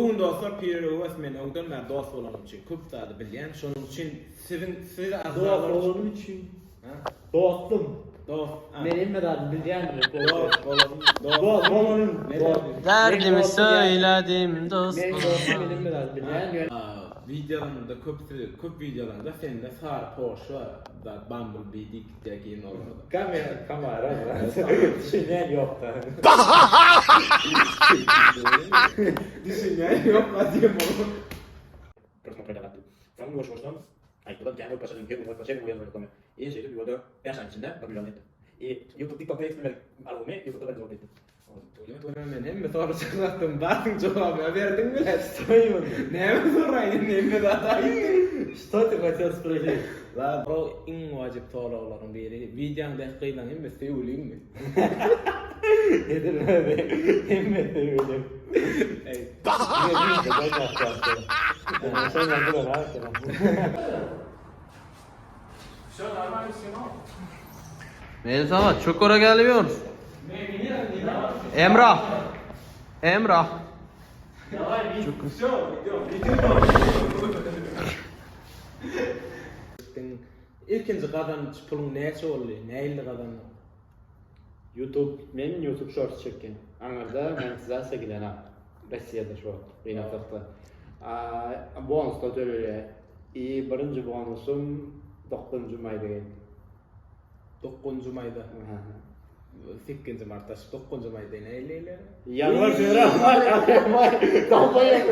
Bugün dostlar Pirowes men öňden mä dost bolan üçin köp zady bilýän. Şonuň üçin siz Dost azzalar bolan üçin. Ha? Dostum. Dost. Menin medad bilýän. Dost bolan. Dost bolanın. Derdimi söyledim dostum. Menin medad bilýän. Videolarında köp videolarında sende sar Porsche da Bumblebee dikdeki olmadı. Kamera. Düşünen yok da. Düşünen yok adayım onu. Просто предлагать. Там его что там? А туда тянут по шагам, по шагам я знакомый. И все это его я сам да, проблем И YouTube TikTok eksperimen alımı YouTube'da ben zorladım. Men hemme soru çıkarttım. Bakın cevabı verdin mi? Стоим. Ne mi sorayım? Ne mi datayım? Что ты хотел спросить? La bro in vacip sorulardan biri. Videonun dakikadan hemme söyleyeyim mi? Yedirmedi. Himmet demedim. Ey. Sen yaptın ha. Melisa çukura geliyoruz. Emrah. İlkinci kazanç pulun neyse oluyor? Neyli kazanç? Men YouTube Shorts çekкен. Аңарда монетизация келген Россияда şu Ренатовта. Bonus da төлөйө. И биринчи бонусум 9 may деген. 9 mayda. 8 martda 9 mayda neyli? Yanvar fevral var. Dalbayım.